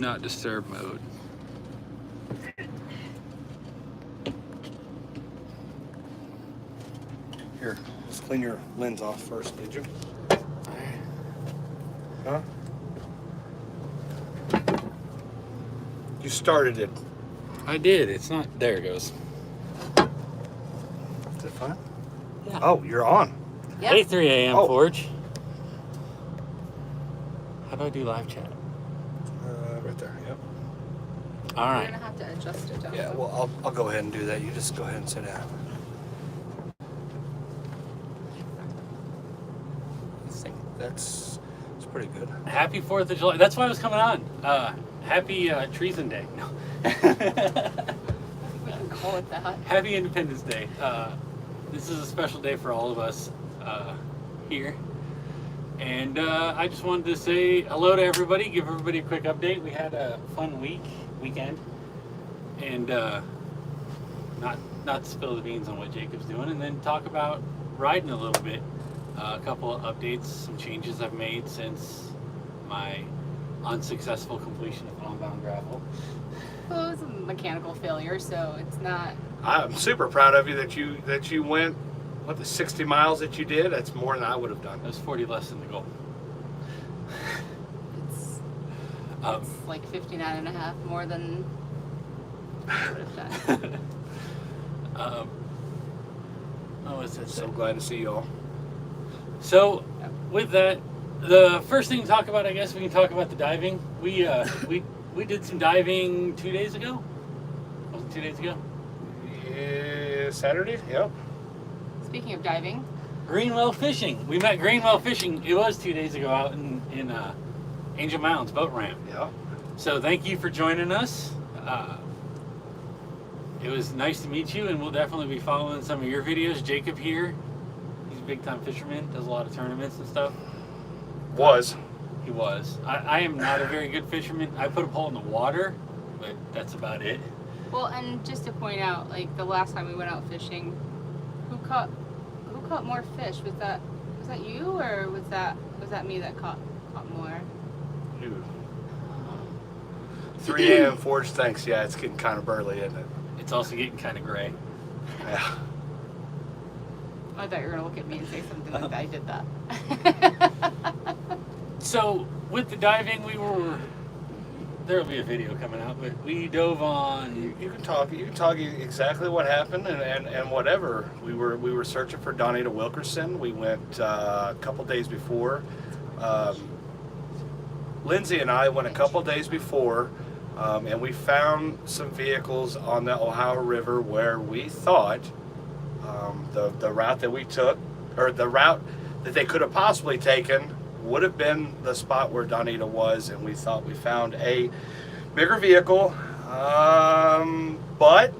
Not disturb mode. Here, let's clean your lens off first, did you? Huh? You started it. I did. It's not. There it goes. Is it fine? Yeah. Oh, you're on. Yep. Hey, 3 a.m. Oh. Forge. How do I do live chat? Right there, yep. All You're right. gonna have to adjust it down. Yeah, well, I'll go ahead and do that. You just go ahead and sit down. I think that's pretty good. Happy 4th of July. That's why I was coming on. Happy Treason Day. No. we can call it that. Happy Independence Day. This is a special day for all of us here. And I just wanted to say hello to everybody, give everybody a quick update. We had a fun weekend. And not to spill the beans on what Jacob's doing, and then talk about riding a little bit. A couple of updates, some changes I've made since my unsuccessful completion of On-Bound Gravel. Well, it was a mechanical failure, so it's not. I'm super proud of you that you went, what, the 60 miles that you did? That's more than I would have done. That was 40 less than the goal. It's Um, like 59 and a half more than I would have done. What's that say? So glad to see you all. So, with that, the first thing to talk about, I guess we can talk about the diving. We did some diving 2 days ago. Was it 2 days ago? Yeah, Saturday? Yep. Speaking of diving, Greenwell Fishing. We met Greenwell Fishing. It was 2 days ago out in Angel Mountains boat ramp. Yep. So thank you for joining us. It was nice to meet you, and we'll definitely be following some of your videos. Jacob here, he's a big time fisherman, does a lot of tournaments and stuff. Was. He was. I am not a very good fisherman. I put a pole in the water, but that's about it. well, and just to point out, like the last time we went out fishing, who caught more fish? Was that you, or was that me that caught more? You. 3 a.m. Forge, thanks. Yeah, it's getting kind of burly, isn't it? It's also getting kind of gray. Yeah. I thought you were gonna look at me and say something like that. I did that. So with the diving, there'll be a video coming out, but we dove on. You can talk exactly what happened and whatever. We were searching for Donita Wilkerson. We went a couple days before. Lindsay and I went a couple days before, and we found some vehicles on the Ohio River where we thought the route that we took, or the route that they could have possibly taken, would have been the spot where Donita was, and we thought we found a bigger vehicle, but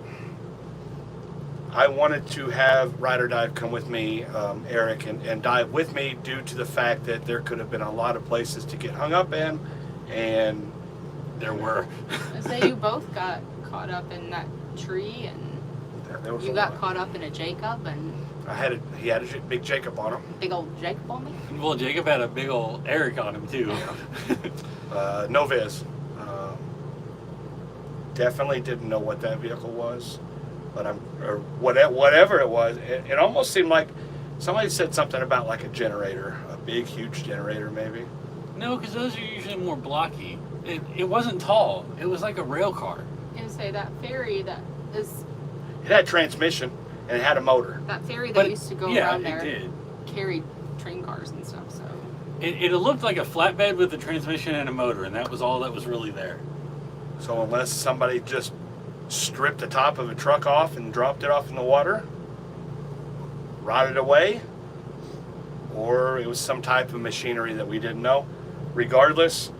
I wanted to have Ride or Dive come with me, Eric, and dive with me due to the fact that there could have been a lot of places to get hung up in, and there were. So you both got caught up in that tree, and There was you a got lot. caught up in a Jacob, and He had a big Jacob on him. big old Jacob on me. Well, Jacob had a big old Eric on him too. No viz. Definitely didn't know what that vehicle was, but whatever it was. It almost seemed like somebody said something about like a generator, a big, huge generator, maybe. No, because those are usually more blocky. It wasn't tall. It was like a rail car. And say that ferry that is It had transmission and it had a motor. that ferry that But used to go yeah, around it there did. carried train cars and stuff. So It looked like a flatbed with a transmission and a motor, and that was all that was really there. So unless somebody just stripped the top of a truck off and dropped it off in the water, rotted away, or it was some type of machinery that we didn't know. Regardless,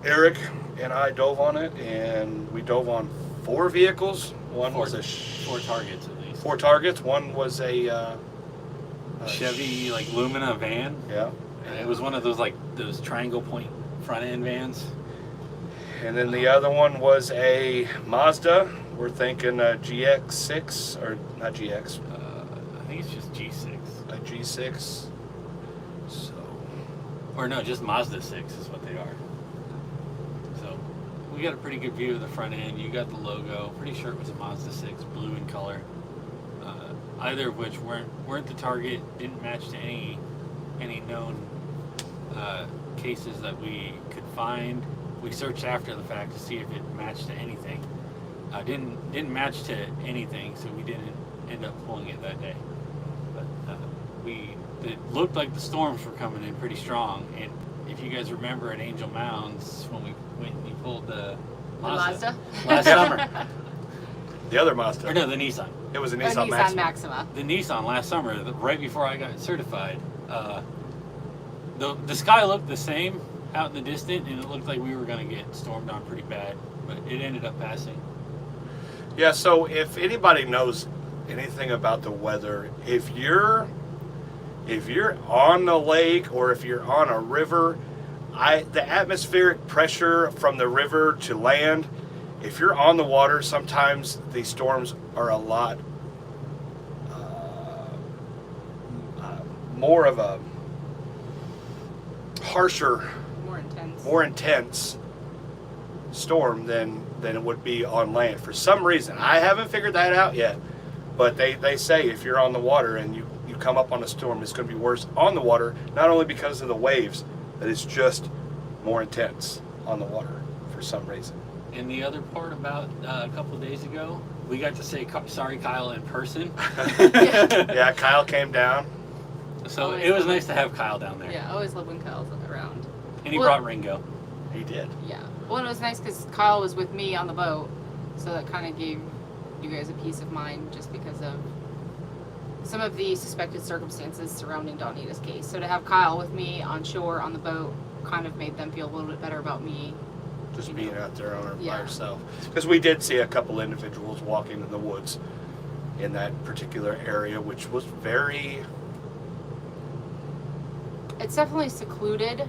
Eric and I dove on it, and we dove on 4 vehicles. One was a 4 targets at least. 4 targets. One was a Chevy like Lumina van. Yeah. And it was one of those triangle point front end vans. And then the other one was a Mazda. We're thinking a GX6, or not GX, I think it's just G6. a G6. So Or no, just Mazda 6 is what they are. we got a pretty good view of the front end. You got the logo. Pretty sure it was a Mazda 6, blue in color. Either of which weren't the target. Didn't match to any known cases that we could find. We searched after the fact to see if it matched to anything. Didn't match to anything, so we didn't end up pulling it that day. But it looked like the storms were coming in pretty strong. And if you guys remember at Angel Mounds when we went and you pulled the Mazda last summer, The other Mazda. or no, the Nissan. It was a A Nissan, Nissan Maxima. Maxima. The Nissan last summer, right before I got certified. The sky looked the same out in the distance, and it looked like we were going to get stormed on pretty bad, but it ended up passing. Yeah, so if anybody knows anything about the weather, if you're on the lake or if you're on a river, the atmospheric pressure from the river to land, if you're on the water, sometimes these storms are a lot more of a harsher, more intense storm than it would be on land. For some reason, I haven't figured that out yet, but they say if you're on the water and you come up on a storm, it's going to be worse on the water, not only because of the waves, but it's just more intense on the water for some reason. And the other part about a couple of days ago, we got to say sorry, Kyle, in person. Yeah, Kyle came down. So Always it was love nice it. to have Kyle down there. Yeah, I always love when Kyle's around. And he Well- brought Ringo. He did. Yeah. Well, and it was nice because Kyle was with me on the boat, so that kind of gave you guys a peace of mind just because of some of the suspected circumstances surrounding Donita's case. So to have Kyle with me on shore on the boat kind of made them feel a little bit better about me. Just being out there on her by Yeah. herself. Because we did see a couple individuals walking in the woods in that particular area, which was very... It's definitely secluded.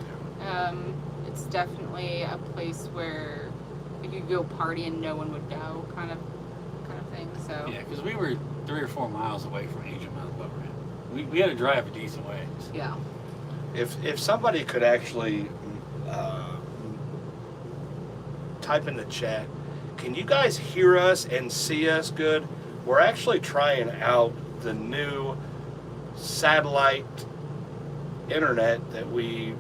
It's definitely a place where you could go party and no one would know, kind of thing. So Yeah, because we were 3 or 4 miles away from Angel Mounds Boat Ramp. We had to drive a decent way. yeah. If somebody could actually type in the chat, can you guys hear us and see us good? We're actually trying out the new satellite internet that we,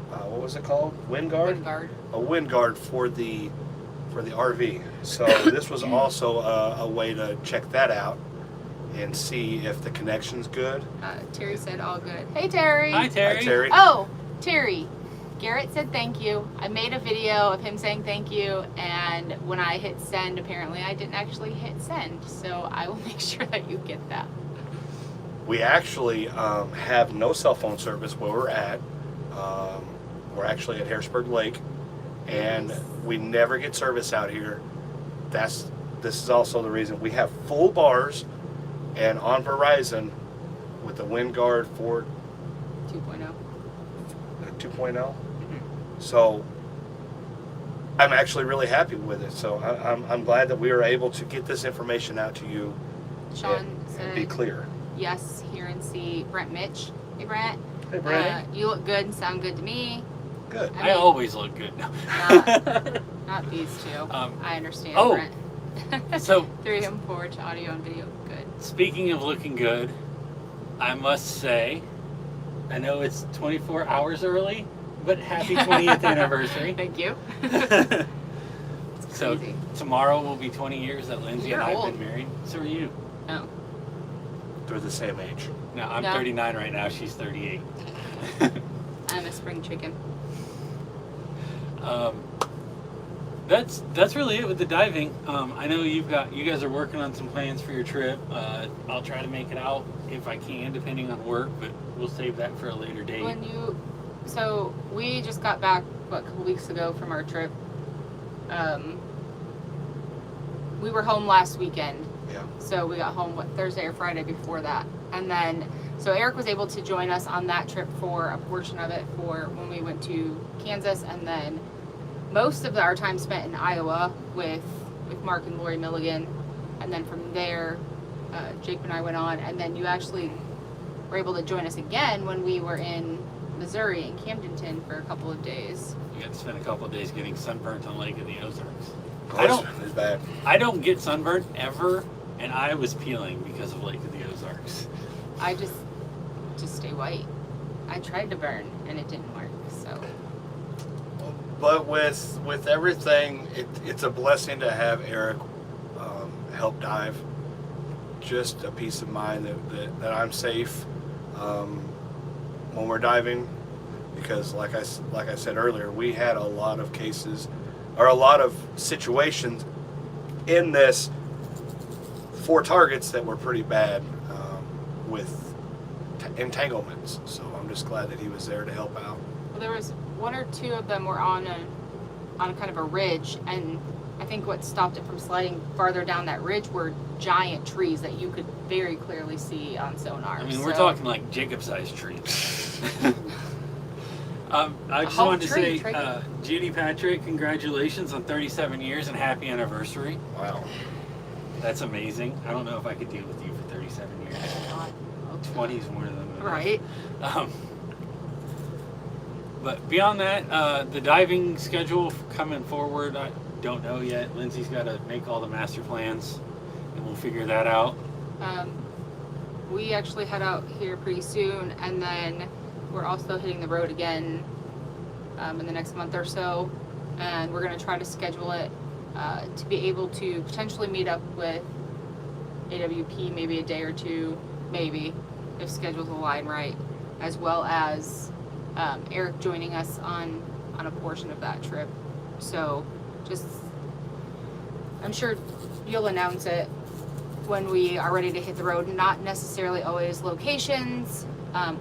what was it called? WindGuard? Windguard. A WindGuard for the RV. So this was also a way to check that out and see if the connection's good. Terry said all good. Hey Terry. Hi, Terry. Hi, Terry. Oh, Terry. Garrett said thank you. I made a video of him saying thank you, and when I hit send, apparently I didn't actually hit send. So I will make sure that you get that. We actually have no cell phone service where we're at. We're actually at Harrisburg Lake, and Nice. we never get service out here. This is also the reason we have full bars, and on Verizon with the WindGuard for 2.0. 2.0. So I'm actually really happy with it. So I'm glad that we were able to get this information out to you Sean and be said clear. yes, hear and see. Brent Mitch. Hey Brent. Hey, Brent. You look good and sound good to me. Good. I always look good. Not these two. I understand, oh. Brent. So 3M4 to audio and video. Good. speaking of looking good, I must say, I know it's 24 hours early, but happy 20th anniversary. Thank you. So crazy. tomorrow will be 20 years that Lindsay You're and I have old. been married. So are you. Oh. They're the same age. No, I'm No. 39 right now. She's 38. I'm a spring chicken. That's really it with the diving. I know you guys are working on some plans for your trip. I'll try to make it out if I can, depending on work, but we'll save that for a later date. So we just got back a couple weeks ago from our trip. We were home last weekend. Yeah. So we got home Thursday or Friday before that. And then, so Eric was able to join us on that trip for a portion of it for when we went to Kansas. And then most of our time spent in Iowa with Mark and Lori Milligan. And then from there, Jake and I went on. And then you actually were able to join us again when we were in Missouri in Camdenton for a couple of days. we got to spend a couple of days getting sunburnt on Lake of the Ozarks. It's bad. I don't get sunburnt ever, and I was peeling because of Lake of the Ozarks. I just stay white. I tried to burn and it didn't work. So But with everything, it's a blessing to have Eric help dive. Just a peace of mind that I'm safe when we're diving, because like I said earlier, we had a lot of cases or a lot of situations in this for targets that were pretty bad with entanglements. So I'm just glad that he was there to help out. well, there was one or two of them were on a kind of a ridge, and I think what stopped it from sliding farther down that ridge were giant trees that you could very clearly see on sonar. I mean, we're So- talking like Jacob-sized trees. I just whole wanted to tree, say, tree. Judy Patrick, congratulations on 37 years and happy anniversary. Wow. That's amazing. I don't know if I could deal with you for 37 years. God. 20 is more than enough. Right. But beyond that, the diving schedule coming forward, I don't know yet. Lindsay's got to make all the master plans, and we'll figure that out. We actually head out here pretty soon, and then we're also hitting the road again in the next month or so, and we're going to try to schedule it to be able to potentially meet up with AWP maybe a day or two, maybe, if schedules align right, as well as Eric joining us on a portion of that trip. So just, I'm sure you'll announce it when we are ready to hit the road, not necessarily always locations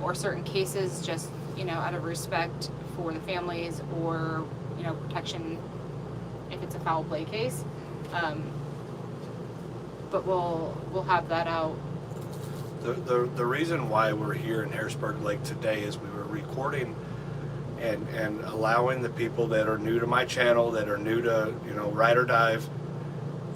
or certain cases, just, out of respect for the families or, protection if it's a foul play case. But we'll have that out. The reason why we're here in Harrisburg Lake today is we were recording and allowing the people that are new to my channel, that are new to Ride or Dive,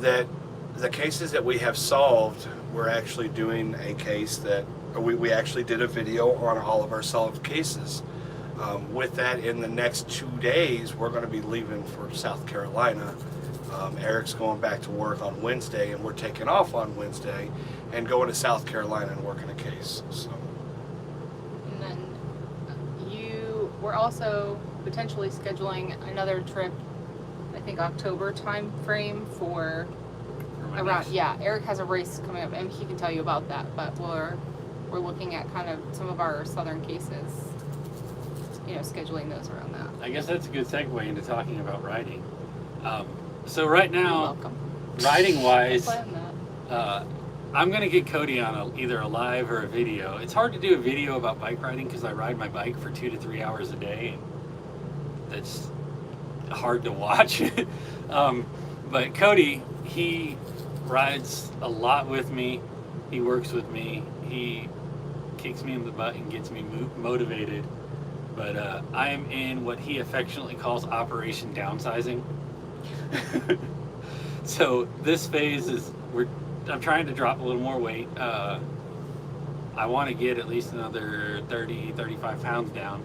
that the cases that we have solved, we're actually doing a case that we actually did a video on all of our solved cases. With that, in the next 2 days, we're going to be leaving for South Carolina. Eric's going back to work on Wednesday, and we're taking off on Wednesday and going to South Carolina and working a case. So. And then we're also potentially scheduling another trip, I think October time frame for around, yeah, Eric has a race coming up and he can tell you about that, but we're looking at kind of some of our southern cases, scheduling those around that. I guess that's a good segue into talking about riding. So right You're now, welcome. riding-wise, I planned that. I'm going to get Cody on either a live or a video. It's hard to do a video about bike riding because I ride my bike for 2 to 3 hours a day, and that's hard to watch. But Cody, he rides a lot with me. He works with me. He kicks me in the butt and gets me motivated. But I am in what he affectionately calls Operation Downsizing. So this phase is I'm trying to drop a little more weight. I want to get at least another 30-35 pounds down.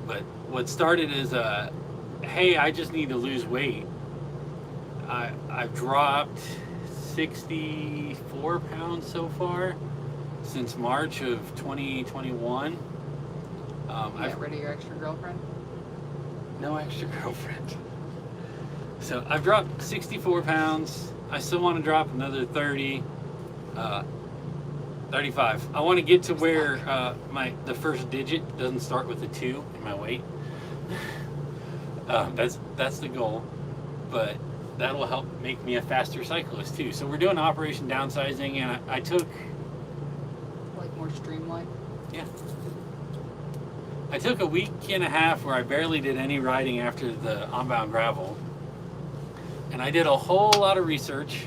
But what started is hey, I just need to lose weight. I've dropped 64 pounds so far since March of 2021. Get rid of your extra girlfriend. No extra girlfriend. So I've dropped 64 pounds. I still want to drop another 30, 35. I want to get to where the first digit doesn't start with a 2 in my weight. That's the goal, but that'll help make me a faster cyclist too. So we're doing Operation Downsizing, and I took Like more streamlined. I took a week and a half where I barely did any riding after the On-Bound Gravel. And I did a whole lot of research.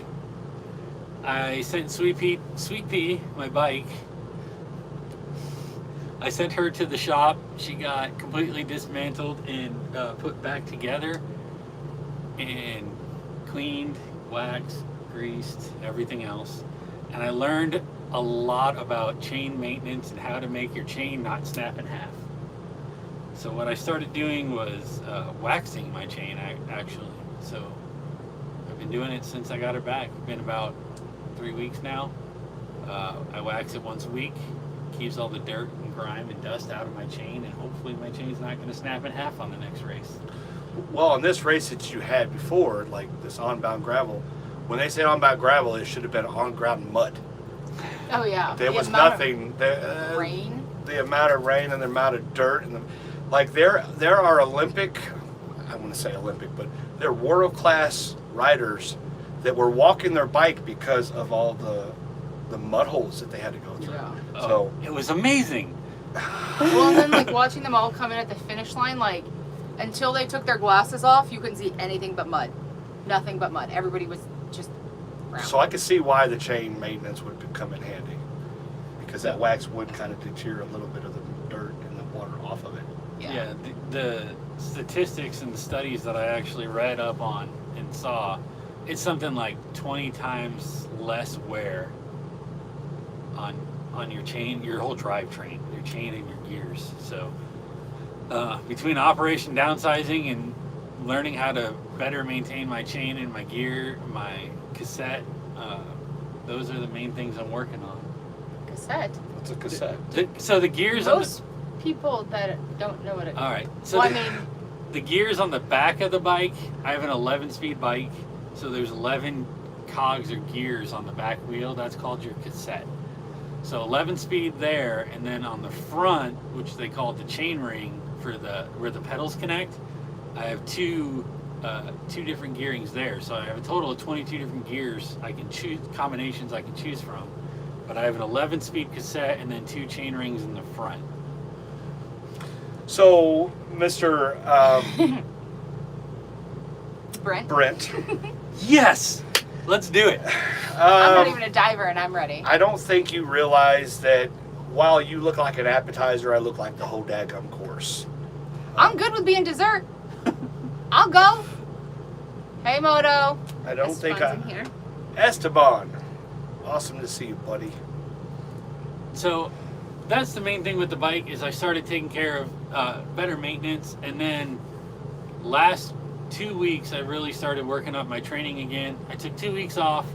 I sent Sweet Pea, my bike. I sent her to the shop. She got completely dismantled and put back together and cleaned, waxed, greased, everything else. And I learned a lot about chain maintenance and how to make your chain not snap in half. So what I started doing was waxing my chain actually. So I've been doing it since I got it back. It's been about 3 weeks now. I wax it once a week. Keeps all the dirt and grime and dust out of my chain, and hopefully my chain's not going to snap in half on the next race. Well, on this race that you had before, like this on-bound gravel, when they say on-bound gravel, it should have been on-ground mud. Oh yeah. There The was amount nothing. of rain. The amount of rain and the amount of dirt and like there are Olympic, I want to say Olympic, but they're world-class riders that were walking their bike because of all the mud holes that they had to go through. Yeah. So it was amazing. Well, and then like watching them all come in at the finish line, like until they took their glasses off, you couldn't see anything but mud. Nothing but mud. Everybody was just brown. So I could see why the chain maintenance would come in handy, because that wax would kind of deter a little bit of the dirt and the water off of it. Yeah, the statistics and the studies that I actually read up on and saw, it's something like 20 times less wear on your chain, your whole drivetrain, your chain and your gears. So between operation downsizing and learning how to better maintain my chain and my gear, my cassette, those are the main things I'm working on. Cassette. What's a cassette? So the gears on Most people that don't know what it. all right. So Well, I the, mean, the gears on the back of the bike, I have an 11-speed bike, so there's 11 cogs or gears on the back wheel. That's called your cassette. So 11 speed there, and then on the front, which they call the chain ring for where the pedals connect, I have two different gearings there. So I have a total of 22 different gears I can choose, combinations I can choose from. But I have an 11-speed cassette and then 2 chain rings in the front. So, Mr. Brent. Yes, let's do it. I'm not even a diver, and I'm ready. I don't think you realize that while you look like an appetizer, I look like the whole daggum course. I'm good with being dessert. I'll go. Hey, Moto. I don't think Esteban's in here. Esteban, awesome to see you, buddy. So that's the main thing with the bike is I started taking care of better maintenance, and then last 2 weeks I really started working up my training again. I took 2 weeks off,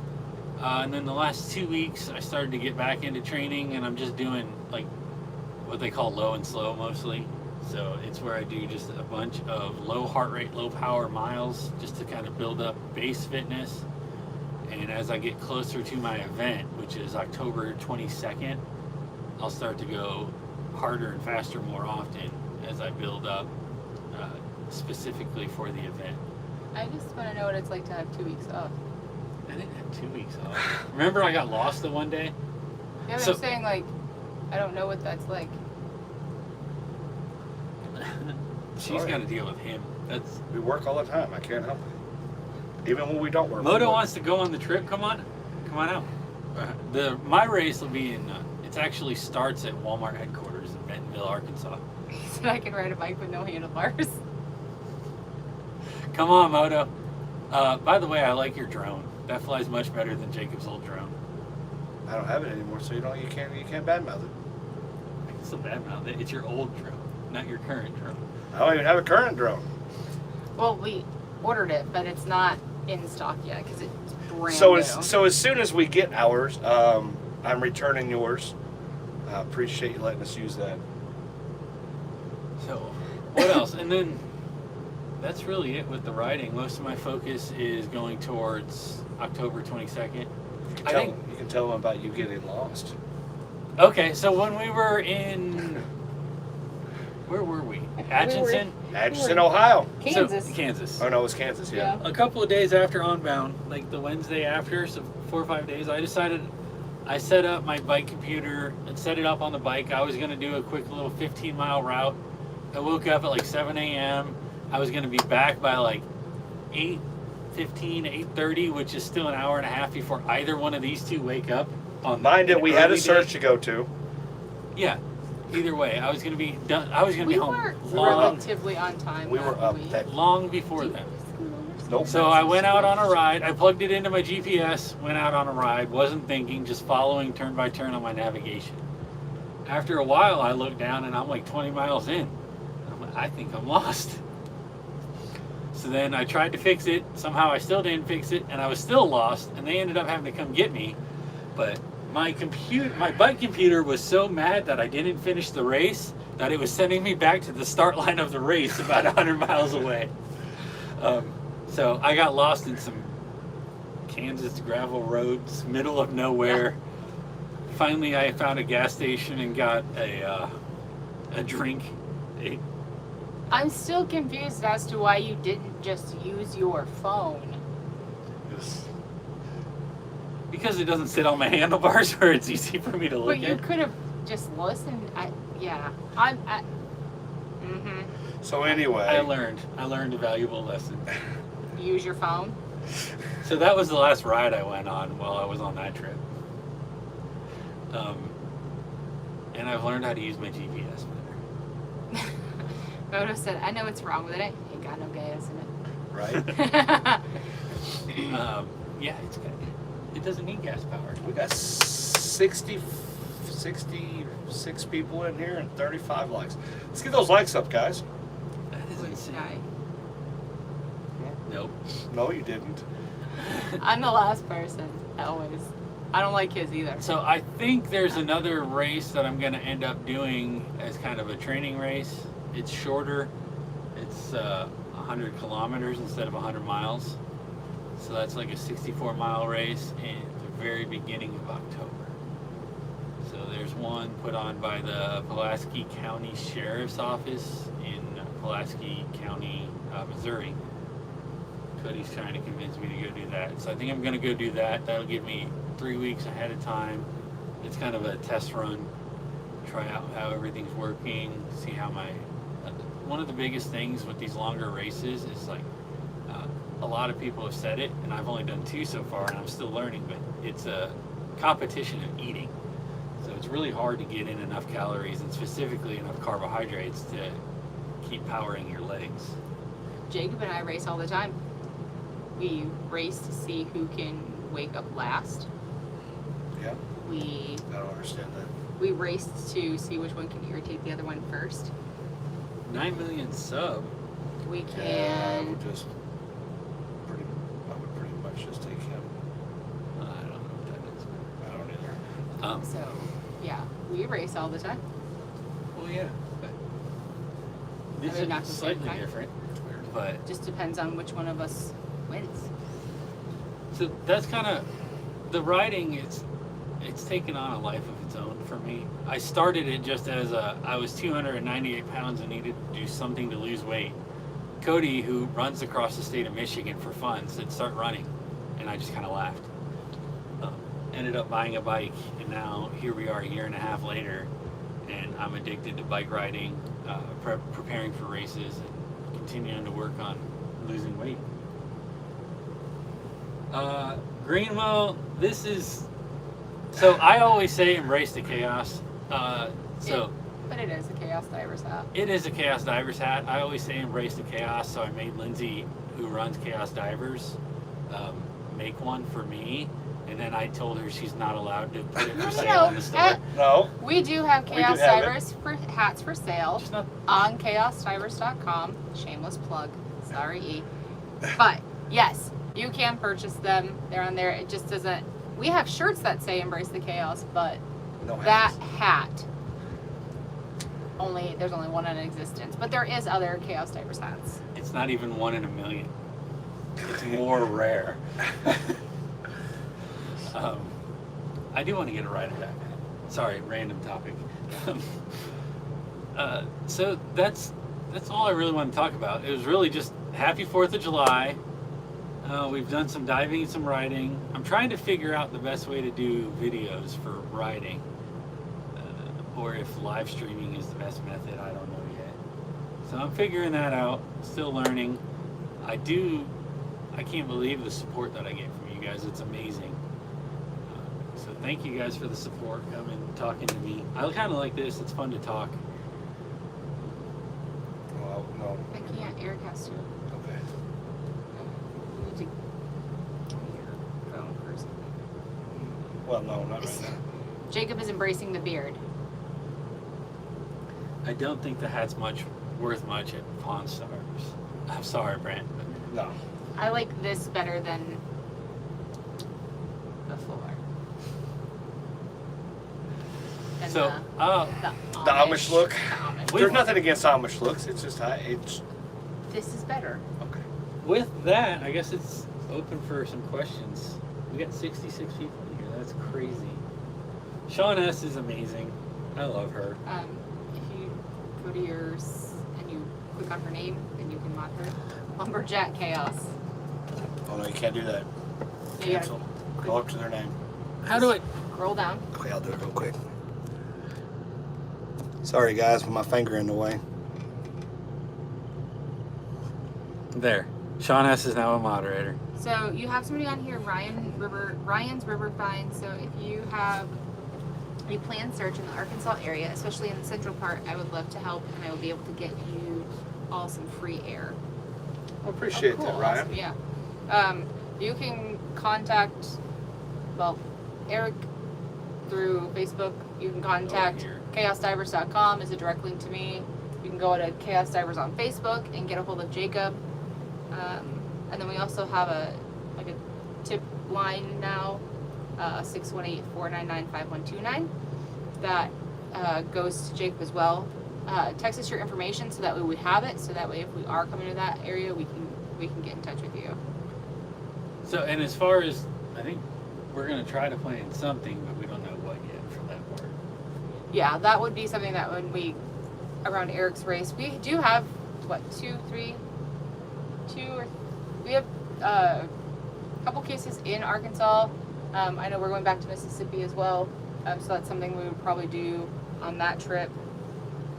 and then the last 2 weeks I started to get back into training, and I'm just doing like what they call low and slow mostly. So it's where I do just a bunch of low heart rate, low power miles just to kind of build up base fitness. And as I get closer to my event, which is October 22nd, I'll start to go harder and faster more often as I build up specifically for the event. I just want to know what it's like to have 2 weeks off. I didn't have 2 weeks off. Remember I got lost the one day? Yeah, but So- I'm saying, like, I don't know what that's like. She's Sorry. got to deal with him. That's We work all the time. I can't help it. Even when we don't work. we Moto work. wants to go on the trip. Come on out. My race will be in. It actually starts at Walmart headquarters in Bentonville, Arkansas. He said I can ride a bike with no handlebars. Come on, Moto. By the way, I like your drone. That flies much better than Jacob's old drone. I don't have it anymore, so you can't badmouth it. It's so bad now. It's your old drone, not your current drone. I don't even have a current drone. Well, we ordered it, but it's not in stock yet because it's brand So new. as soon as we get ours, I'm returning yours. I appreciate you letting us use that. So, what else? And then that's really it with the riding. Most of my focus is going towards October 22nd. You I think- can tell them about you getting lost. Okay, so when we were in, where were we? Atchison? Atchison, Ohio. Kansas. So, Kansas. Oh no, it was Kansas. Yeah. Yeah. A couple of days after Onbound, like the Wednesday after, so 4 or 5 days, I set up my bike computer and set it up on the bike. I was going to do a quick little 15-mile route. I woke up at like 7 a.m. I was going to be back by like 8:15, 8:30, which is still an hour and a half before either one of these two wake up. Mind it, we had a early search day. to go to. Yeah. Either way, I was going to be done. I was going to We be home were long, relatively on time. We were that up week. that. long before then. Nope. So I went out on a ride. I plugged it into my GPS, went out on a ride, wasn't thinking, just following turn by turn on my navigation. After a while, I looked down and I'm like 20 miles in. I think I'm lost. So then I tried to fix it. Somehow I still didn't fix it, and I was still lost. And they ended up having to come get me. But my bike computer was so mad that I didn't finish the race that it was sending me back to the start line of the race about 100 miles away. So I got lost in some Kansas gravel roads, middle of nowhere. Finally, I found a gas station and got a drink. I'm still confused as to why you didn't just use your phone. Because it doesn't sit on my handlebars where it's easy for me to look But you at. could have just listened. So anyway, I learned a valuable lesson. Use your phone. So that was the last ride I went on while I was on that trip. And I've learned how to use my GPS better. Moto said, I know what's wrong with it. Ain't got no gas in right? it. Yeah, it's good. It doesn't need gas power. We got 66 people in here and 35 likes. Let's get those likes up, guys. That is insane. Guy. Nope. No, you didn't. I'm the last person, always. I don't like his either. So I think there's another race that I'm going to end up doing as kind of a training race. It's shorter. It's 100 kilometers instead of 100 miles. So that's like a 64-mile race in the very beginning of October. So there's one put on by the Pulaski County Sheriff's Office in Pulaski County, Missouri. Cody's trying to convince me to go do that. So I think I'm going to go do that. That'll give me 3 weeks ahead of time. It's kind of a test run. Try out how everything's working. See how my... One of the biggest things with these longer races is like, a lot of people have said it, and I've only done 2 so far, and I'm still learning, but it's a competition of eating. So it's really hard to get in enough calories and specifically enough carbohydrates to keep powering your legs. Jacob and I race all the time. We race to see who can wake up last. Yeah, We I don't understand that. race to see which one can irritate the other one first. 9 million sub. We Yeah, I can. would pretty much just take him. I don't know what I don't either. that is. So, yeah, we race all the time. Well, yeah. But this mean, not is the same slightly kind. different. But Just depends on which one of us wins. so that's kind of the riding. It's taken on a life of its own for me. I started it just as I was 298 pounds and needed to do something to lose weight. Cody, who runs across the state of Michigan for fun, said start running, and I just kind of laughed. Ended up buying a bike, and now here we are a year and a half later, and I'm addicted to bike riding, preparing for races, and continuing to work on losing weight. Greenwell, this is... So I always say embrace the chaos. But it is a Chaos Divers hat. It is a Chaos Divers hat. I always say embrace the chaos, so I made Lindsay, who runs Chaos Divers, make one for me, and then I told her she's not allowed to put it for sale in the store. No, We do have We do Chaos have it. Divers hats for sale She's not, on chaosdivers.com. Shameless plug. Sorry, E. But yes, you can purchase them. They're on there. It just doesn't. We have shirts that say "Embrace the Chaos," but no that hats. hat there's only one in existence. But there is other Chaos Divers hats. it's not even 1 in a million. It's more rare. I do want to get a rider hat. Sorry, random topic. So that's all I really want to talk about. It was really just happy 4th of July. We've done some diving, some riding. I'm trying to figure out the best way to do videos for riding. Or if live streaming is the best method, I don't know yet. So I'm figuring that out, still learning. I can't believe the support that I get from you guys. It's amazing. So thank you guys for the support, coming, talking to me. I kind of like this. It's fun to talk. Well, no. I can't. Eric has to. Okay. You need to give me your phone first. Well, no, not right now. Jacob is embracing the beard. I don't think the hat's much worth much at Pawn Stars. I'm sorry, Brent. But No. I like this better than the floor. Than so, The Amish look. The Amish. There's nothing against Amish looks. It's just it's This is better. okay. with that, I guess it's open for some questions. We got 66 people in here. That's crazy. Sean S. is amazing. I love her. If you go to yours and you click on her name, then you can mod her. Lumberjack Chaos. Oh no, you can't do that. You gotta Cancel. Go up to their name. How do I? scroll down. Okay, I'll do it real quick. Sorry guys, with my finger in the way. There. Sean S. is now a moderator. So you have somebody on here, Ryan's River Find. So if you have a planned search in the Arkansas area, especially in the central part, I would love to help, and I will be able to get you all some free air. I appreciate Cool, that, Ryan. awesome, yeah. You can contact, well, Eric through Facebook. You can contact here. chaosdivers.com is a direct link to me. You can go to Chaos Divers on Facebook and get a hold of Jacob. And then we also have a tip line now, 618-499-5129 that goes to Jacob as well. Text us your information so that way we have it. So that way, if we are coming to that area, we can get in touch with you. So, and as far as, I think we're going to try to plan something, but we don't know what yet for that part. Yeah, that would be something that when around Eric's race, we do have we have a couple cases in Arkansas. I know we're going back to Mississippi as well, so that's something we would probably do on that trip.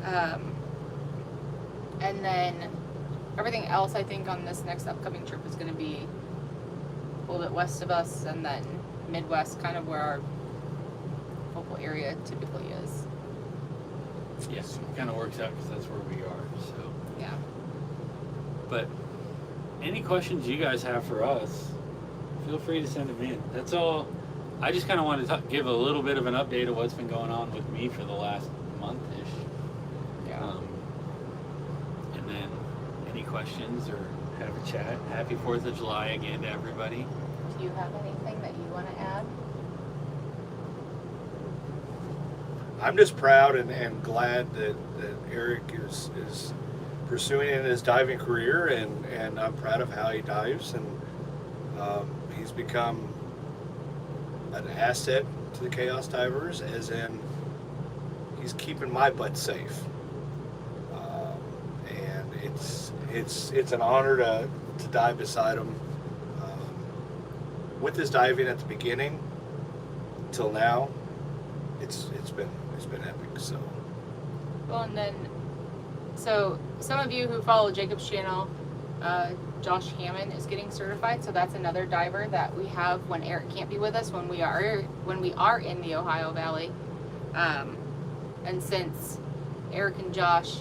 And then everything else I think on this next upcoming trip is going to be a little bit west of us, and then Midwest, kind of where our focal area typically is. Yes, it kind of works out because that's where we are. So, Yeah. but any questions you guys have for us, feel free to send them in. That's all. I just kind of wanted to give a little bit of an update of what's been going on with me for the last month-ish. Yeah. And then any questions or have a chat. Happy 4th of July again to everybody. Do you have anything that you want to add? I'm just proud and glad that Eric is pursuing in his diving career, and I'm proud of how he dives, and he's become an asset to the Chaos Divers, as in he's keeping my butt safe, and it's an honor to dive beside him. With his diving at the beginning till now, it's been epic. So Well, and then, so some of you who follow Jacob's channel, Josh Hammond is getting certified. So that's another diver that we have when Eric can't be with us when we are in the Ohio Valley. And since Eric and Josh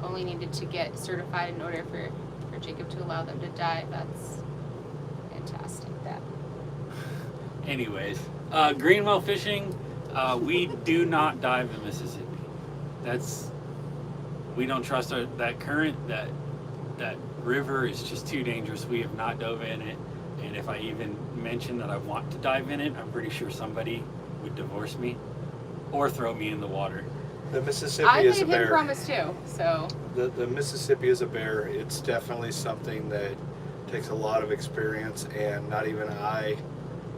only needed to get certified in order for Jacob to allow them to dive, that's fantastic. That. Anyways, Greenwell fishing, we do not dive in Mississippi. We don't trust that current, that river is just too dangerous. We have not dove in it, and if I even mention that I want to dive in it, I'm pretty sure somebody would divorce me or throw me in the water. the Mississippi I is a made him bear. promise too. So The Mississippi is a bear. It's definitely something that takes a lot of experience, and not even I,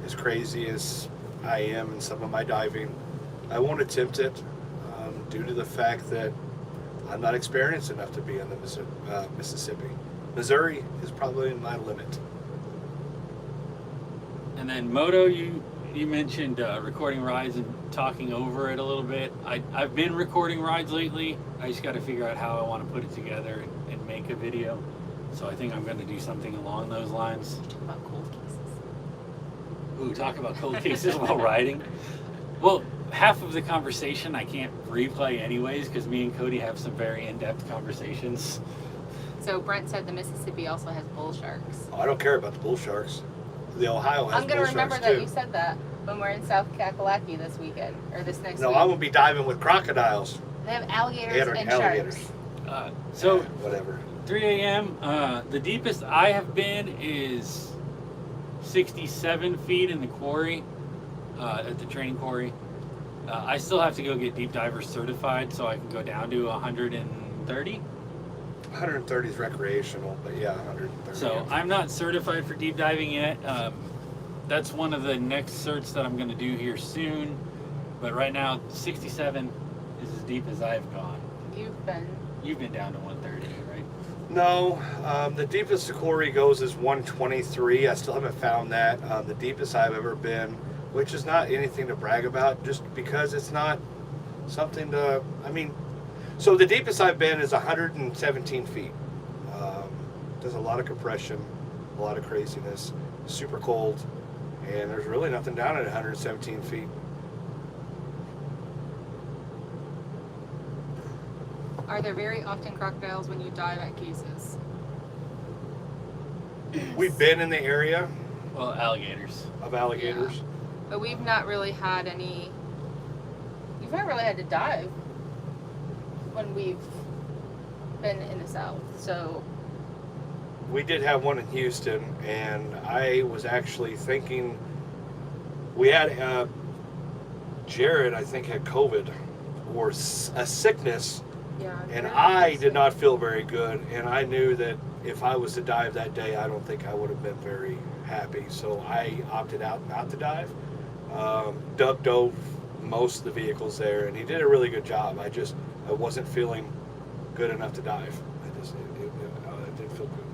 as crazy as I am in some of my diving, I won't attempt it due to the fact that I'm not experienced enough to be in the Mississippi. Missouri is probably my limit. And then Moto, you mentioned recording rides and talking over it a little bit. I've been recording rides lately. I just got to figure out how I want to put it together and make a video. So I think I'm going to do something along those lines. talk about cold cases. Ooh, talk about cold cases while riding. Well, half of the conversation I can't replay anyways because me and Cody have some very in-depth conversations. So Brent said the Mississippi also has bull sharks. Oh, I don't care about the bull sharks. The Ohio has I'm gonna bull remember sharks that too. you said that when we're in South Kakalaki this weekend or this next No, week. I'm gonna be diving with crocodiles. They have alligators Gator and alligators. sharks. So whatever. 3 a.m. The deepest I have been is 67 feet in the quarry, at the training quarry. I still have to go get deep diver certified, so I can go down to 130. 130 is recreational, but yeah, 130. So I'm not certified for deep diving yet. That's one of the next certs that I'm going to do here soon. But right now, 67 is as deep as I've gone. You've been down to 130, right? No, the deepest the quarry goes is 123. I still haven't found that. The deepest I've ever been, which is not anything to brag about, just because it's not something to, I mean, so the deepest I've been is 117 feet. There's a lot of compression, a lot of craziness, super cold, and there's really nothing down at 117 feet. Are there very often crocodiles when you dive at cases? We've been in the area Well, alligators. of alligators. Yeah. But we've not really had any. We've not really had to dive when we've been in the south. So We did have one in Houston, and I was actually thinking we had Jared, I think, had COVID or a sickness, yeah. and I did not feel very good. And I knew that if I was to dive that day, I don't think I would have been very happy. So I opted out not to dive. Doug dove most of the vehicles there, and he did a really good job. I wasn't feeling good enough to dive. It didn't feel good.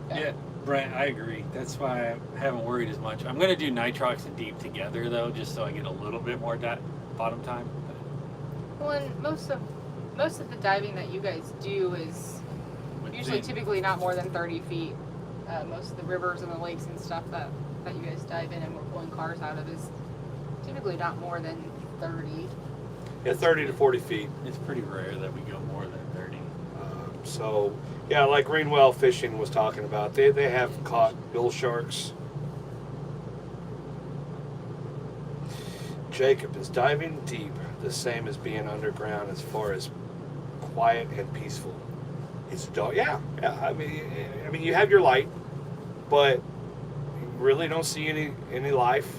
Yeah, Brent, I agree. That's why I haven't worried as much. I'm going to do nitrox and deep together, though, just so I get a little bit more bottom time. Well, and most of the diving that you guys do is usually typically not more than 30 feet. Most of the rivers and the lakes and stuff that you guys dive in and we're pulling cars out of is typically not more than 30. Yeah, 30 to 40 feet. It's pretty rare that we go more than 30. So, yeah, like Greenwell Fishing was talking about, they have caught bull sharks. Jacob, is diving deep the same as being underground as far as quiet and peaceful? It's dark. Yeah. I mean, you have your light, but you really don't see any life.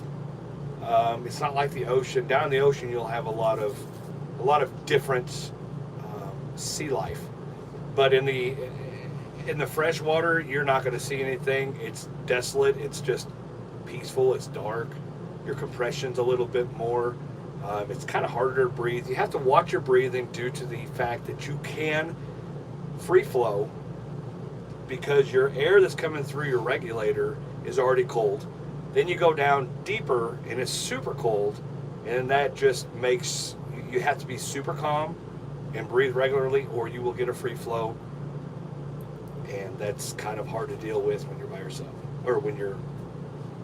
It's not like the ocean. Down in the ocean, you'll have a lot of different sea life. But in the fresh water, you're not going to see anything. It's desolate. It's just peaceful. It's dark. Your compression's a little bit more. It's kind of harder to breathe. You have to watch your breathing due to the fact that you can free flow because your air that's coming through your regulator is already cold. Then you go down deeper and it's super cold, and that just makes you have to be super calm and breathe regularly, or you will get a free flow, and that's kind of hard to deal with when you're by yourself, or when you're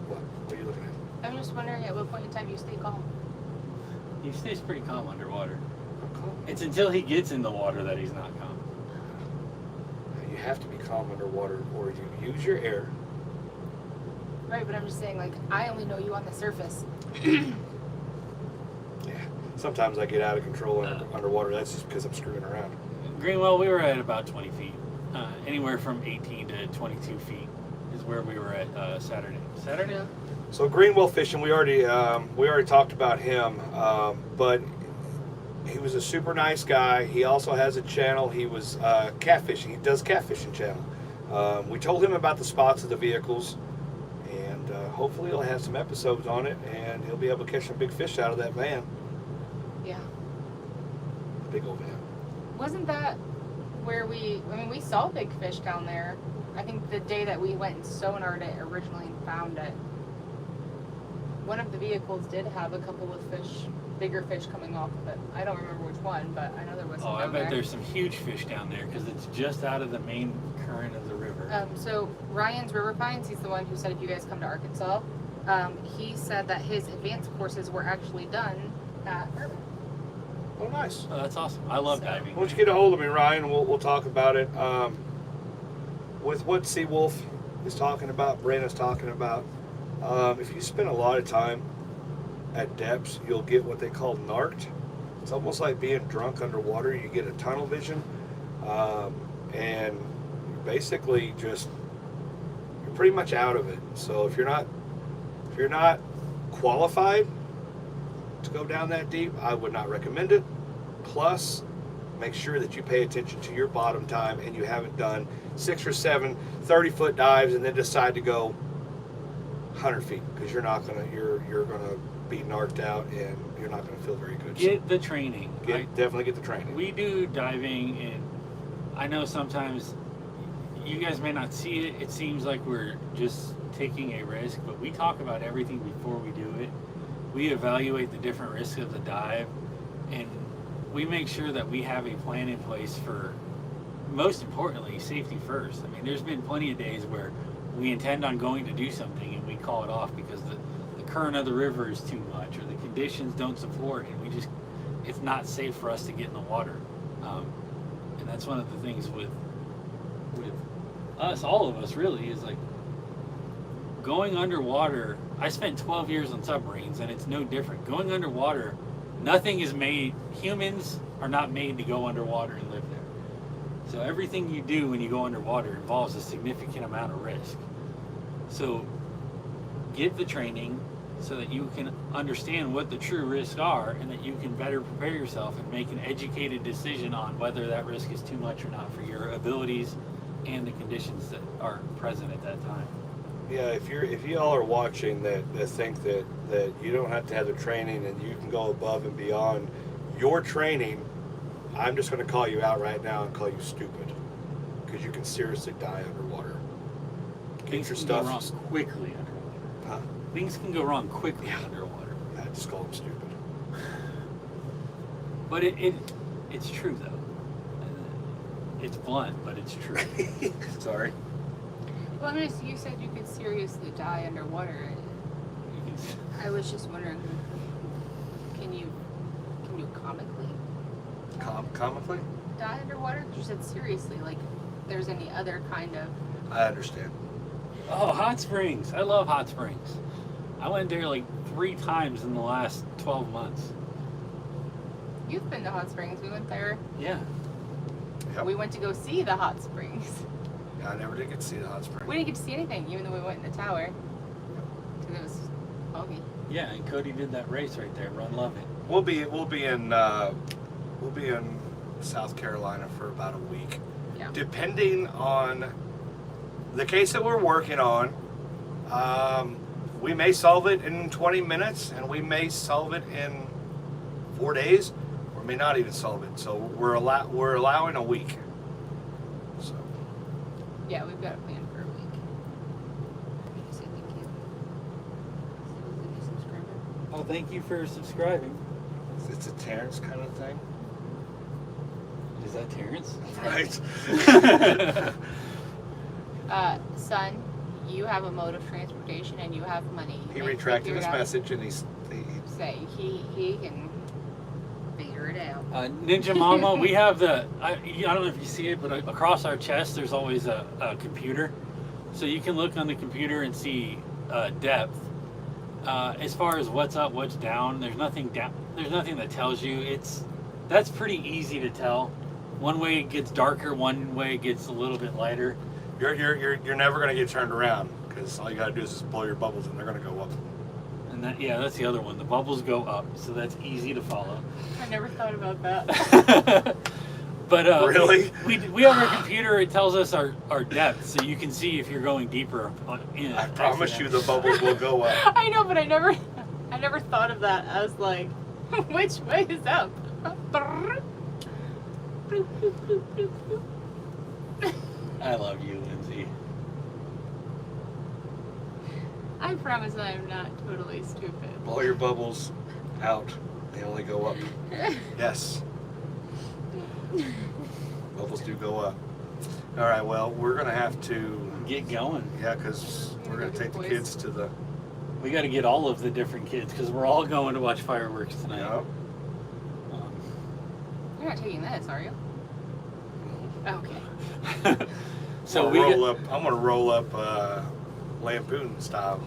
what are you looking at? I'm just wondering at what point in time you stay calm. He stays pretty calm underwater. I'm calm. It's until he gets in the water that he's not calm. You have to be calm underwater, or you use your air. Right, but I'm just saying, like, I only know you on the surface. Yeah. Sometimes I get out of control underwater. That's just because I'm screwing around. Greenwell, we were at about 20 feet. Anywhere from 18 to 22 feet is where we were at Saturday. Saturday? Yeah. So Greenwell Fishing, we already talked about him, but he was a super nice guy. He also has a channel. He was catfishing. He does catfishing channel. We told him about the spots of the vehicles, and hopefully he'll have some episodes on it, and he'll be able to catch some big fish out of that van. Yeah. Big old van. Wasn't that where we saw big fish down there. I think the day that we went and sonar'd it originally and found it. One of the vehicles did have a couple of fish, bigger fish coming off of it. I don't remember which one, but I know there was some Oh, I down bet there. there's some huge fish down there because it's just out of the main current of the river. So Ryan's River Pines, he's the one who said if you guys come to Arkansas, he said that his advanced courses were actually done at Urban. Oh, nice. Oh, that's awesome. I love So- diving. Why don't you get a hold of me, Ryan? We'll talk about it. With what Seawolf is talking about, Brandon's talking about, if you spend a lot of time at depths, you'll get what they call narked. It's almost like being drunk underwater. You get a tunnel vision. and basically just you're pretty much out of it. So if you're not qualified to go down that deep, I would not recommend it. Plus, make sure that you pay attention to your bottom time and you haven't done 6 or 7 30-foot dives and then decide to go 100 feet, because you're gonna be narked out and you're not gonna feel very good. Get the training. Definitely get the training. We do diving, and I know sometimes you guys may not see it. It seems like we're just taking a risk, but we talk about everything before we do it. We evaluate the different risks of the dive, and we make sure that we have a plan in place for, most importantly, safety first. I mean, there's been plenty of days where we intend on going to do something and we call it off because the current of the river is too much or the conditions don't support, and it's not safe for us to get in the water. And that's one of the things with us, all of us really, is like going underwater. I spent 12 years on submarines, and it's no different. Going underwater, nothing is made, humans are not made to go underwater and live there. So everything you do when you go underwater involves a significant amount of risk. So get the training so that you can understand what the true risks are, and that you can better prepare yourself and make an educated decision on whether that risk is too much or not for your abilities and the conditions that are present at that time. Yeah, if y'all are watching that think that you don't have to have the training and you can go above and beyond your training, I'm just going to call you out right now and call you stupid, because you can seriously die underwater. Things your can stuff. go wrong quickly underwater. Huh? Things can go wrong quickly underwater. I just call them stupid. But it's true though. It's blunt, but it's true. Sorry. Well, I mean, you said you could seriously die underwater. You can, I was just wondering, can you comically Comically? die underwater? You said seriously, like if there's any other kind of. I understand. oh, hot springs! I love hot springs. I went there like 3 times in the last 12 months. You've been to hot springs. We went there. Yeah. Yep. We went to go see the hot springs. I never did get to see the hot spring. We didn't get to see anything, even though we went in the tower. Because it was foggy. Yeah, and Cody did that race right there. Run Love It. We'll be in South Carolina for about a week. Yeah. Depending on the case that we're working on, we may solve it in 20 minutes, and we may solve it in 4 days, or may not even solve it. So we're allowing a week. So Yeah, we've got a plan for a week. Say thank you. Was it a new subscriber? Oh, thank you for subscribing. it's a Terrence kind of thing, Is that Terrence? right? Son, you have a mode of transportation and you have money. He Make- retracted figure his it out. message, and he Say he can figure it out. Ninja Mama, we have I don't know if you see it, but across our chest there's always a computer. So you can look on the computer and see depth. As far as what's up, what's down, there's nothing that tells you. That's pretty easy to tell. One way it gets darker, one way it gets a little bit lighter. You're never gonna get turned around, because all you gotta do is just blow your bubbles and they're gonna go up. And that's the other one. The bubbles go up, so that's easy to follow. I never thought about that. But Really? we have our computer. It tells us our depth, so you can see if you're going deeper. I promise you, the bubbles will go up. I know, but I never thought of that as like, which way is up? I love you, Lindsay. I promise I am not totally stupid. Blow your bubbles out. They only go up. Yes. Bubbles do go up. All right. Well, we're gonna have to. Get going. Yeah, because we're gonna take the kids to the. We got to get all of the different kids because we're all going to watch fireworks tonight. Yeah. You're not taking this, are you? Okay. So I'm gonna roll up Lampoon style.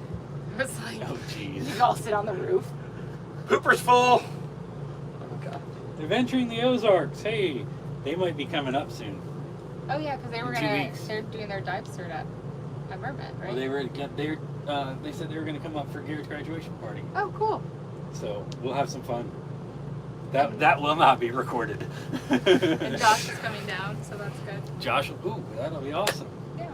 It's like, Oh jeez. you all sit on the roof. Hooper's full. Oh god. They're venturing the Ozarks. Hey, they might be coming up soon. Oh yeah, because they were In 2 gonna. weeks. They're doing their dive cert at Mermet, right? Well, they said they were going to come up for Garrett's graduation party. Oh, cool. So we'll have some fun. That will not be recorded. And Josh is coming down, so that's good. Josh, ooh, that'll be awesome. Yeah.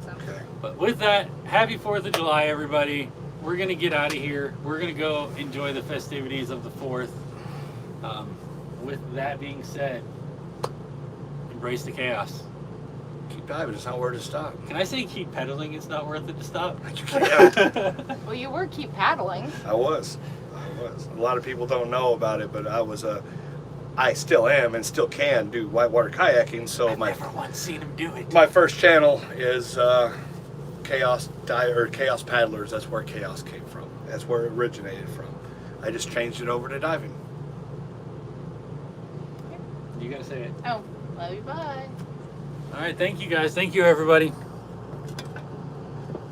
So. Okay. But with that, happy 4th of July, everybody. We're going to get out of here. We're going to go enjoy the festivities of the 4th. With that being said, embrace the chaos. Keep diving. It's not where to stop. Can I say keep pedaling? It's not worth it to stop. You can't. Well, you were keep paddling. I was. A lot of people don't know about it, but I still am and still can do whitewater kayaking. So I've never once seen him do it. my first channel is Chaos Paddlers. That's where chaos came from. That's where it originated from. I just changed it over to diving. You got to say it. Oh, love you. Bye. All right, thank you guys. Thank you, everybody.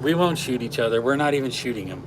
We won't shoot each other. We're not even shooting them.